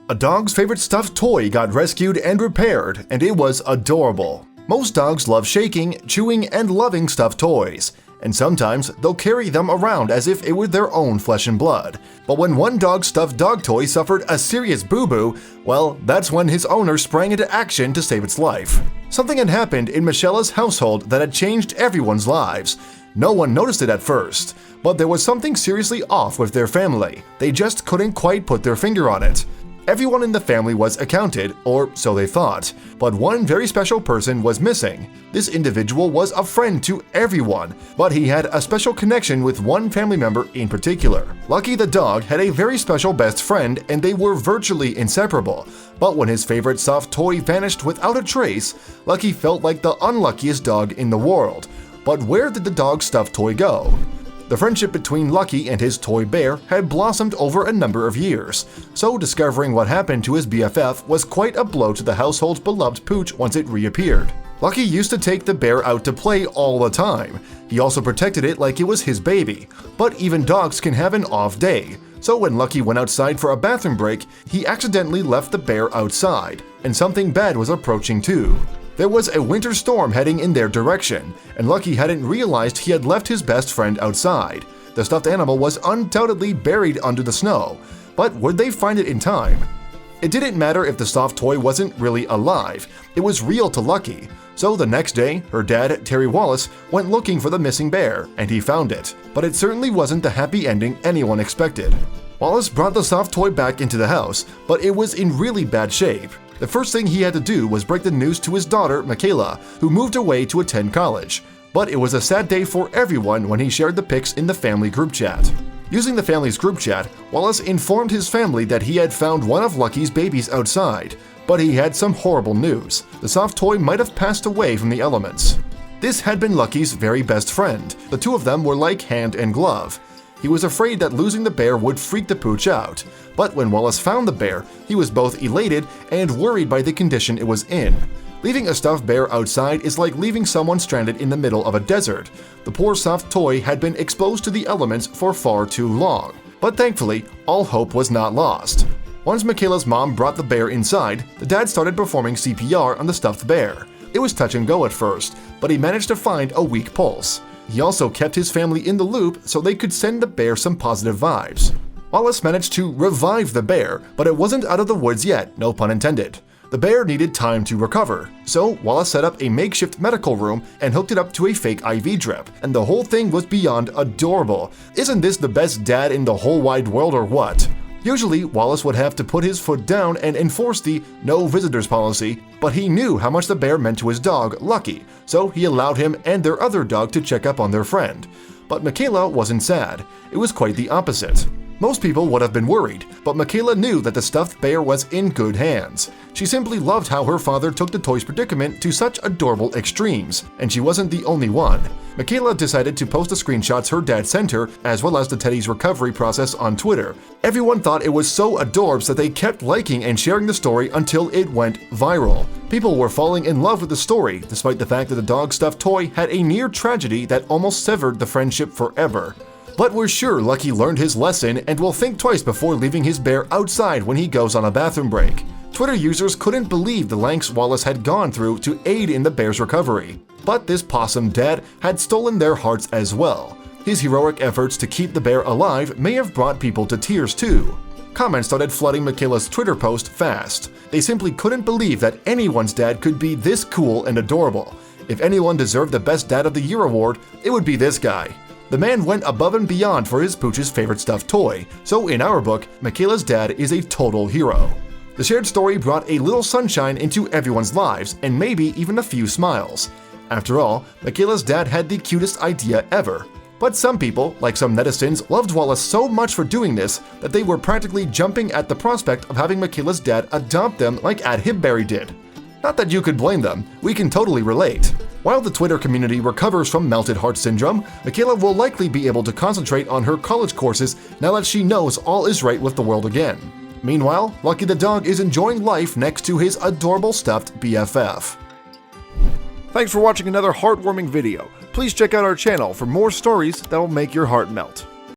A dog's favorite stuffed toy got rescued and repaired, and it was adorable. Most dogs love shaking, chewing, and loving stuffed toys, and sometimes they'll carry them around as if it were their own flesh and blood. But when one dog's stuffed dog toy suffered a serious boo-boo, well, that's when his owner sprang into action to save its life. Something had happened in Michela's household that had changed everyone's lives. No one noticed it at first, but there was something seriously off with their family. They just couldn't quite put their finger on it. Everyone in the family was accounted, or so they thought, but one very special person was missing. This individual was a friend to everyone, but he had a special connection with one family member in particular. Lucky the dog had a very special best friend, and they were virtually inseparable. But when his favorite soft toy vanished without a trace, Lucky felt like the unluckiest dog in the world. But where did the dog's stuffed toy go? The friendship between Lucky and his toy bear had blossomed over a number of years, so discovering what happened to his BFF was quite a blow to the household's beloved pooch once it reappeared. Lucky used to take the bear out to play all the time. He also protected it like it was his baby, but even dogs can have an off day. So when Lucky went outside for a bathroom break, he accidentally left the bear outside, and something bad was approaching too. There was a winter storm heading in their direction, and Lucky hadn't realized he had left his best friend outside. The stuffed animal was undoubtedly buried under the snow, but would they find it in time? It didn't matter if the soft toy wasn't really alive, it was real to Lucky. So the next day, her dad, Terry Wallace, went looking for the missing bear, and he found it. But it certainly wasn't the happy ending anyone expected. Wallace brought the soft toy back into the house, but it was in really bad shape. The first thing he had to do was break the news to his daughter, Michaela, who moved away to attend college. But it was a sad day for everyone when he shared the pics in the family group chat. Using the family's group chat, Wallace informed his family that he had found one of Lucky's babies outside, but he had some horrible news. The soft toy might have passed away from the elements. This had been Lucky's very best friend. The two of them were like hand and glove. He was afraid that losing the bear would freak the pooch out, but when Wallace found the bear, he was both elated and worried by the condition it was in. Leaving a stuffed bear outside is like leaving someone stranded in the middle of a desert. The poor soft toy had been exposed to the elements for far too long. But thankfully, all hope was not lost. Once Michaela's mom brought the bear inside, the dad started performing CPR on the stuffed bear. It was touch and go at first, but he managed to find a weak pulse. He also kept his family in the loop so they could send the bear some positive vibes. Wallace managed to revive the bear, but it wasn't out of the woods yet, no pun intended. The bear needed time to recover, so Wallace set up a makeshift medical room and hooked it up to a fake IV drip, and the whole thing was beyond adorable. Isn't this the best dad in the whole wide world or what? Usually, Wallace would have to put his foot down and enforce the no visitors policy, but he knew how much the bear meant to his dog, Lucky, so he allowed him and their other dog to check up on their friend. But Michaela wasn't sad. It was quite the opposite. Most people would have been worried, but Michaela knew that the stuffed bear was in good hands. She simply loved how her father took the toy's predicament to such adorable extremes, and she wasn't the only one. Michaela decided to post the screenshots her dad sent her, as well as the teddy's recovery process on Twitter. Everyone thought it was so adorbs that they kept liking and sharing the story until it went viral. People were falling in love with the story, despite the fact that the dog's stuffed toy had a near tragedy that almost severed the friendship forever. But we're sure Lucky learned his lesson and will think twice before leaving his bear outside when he goes on a bathroom break. Twitter users couldn't believe the lengths Wallace had gone through to aid in the bear's recovery. But this possum dad had stolen their hearts as well. His heroic efforts to keep the bear alive may have brought people to tears too. Comments started flooding Michaela's Twitter post fast. They simply couldn't believe that anyone's dad could be this cool and adorable. If anyone deserved the Best Dad of the Year award, it would be this guy. The man went above and beyond for his pooch's favorite stuffed toy, so in our book, Michaela's dad is a total hero. The shared story brought a little sunshine into everyone's lives, and maybe even a few smiles. After all, Michaela's dad had the cutest idea ever. But some people, like some netizens, loved Wallace so much for doing this that they were practically jumping at the prospect of having Michaela's dad adopt them like Hibberry did. Not that you could blame them, we can totally relate. While the Twitter community recovers from melted heart syndrome, Michaela will likely be able to concentrate on her college courses now that she knows all is right with the world again. Meanwhile, Lucky the dog is enjoying life next to his adorable stuffed BFF. Thanks for watching another heartwarming video. Please check out our channel for more stories that will make your heart melt.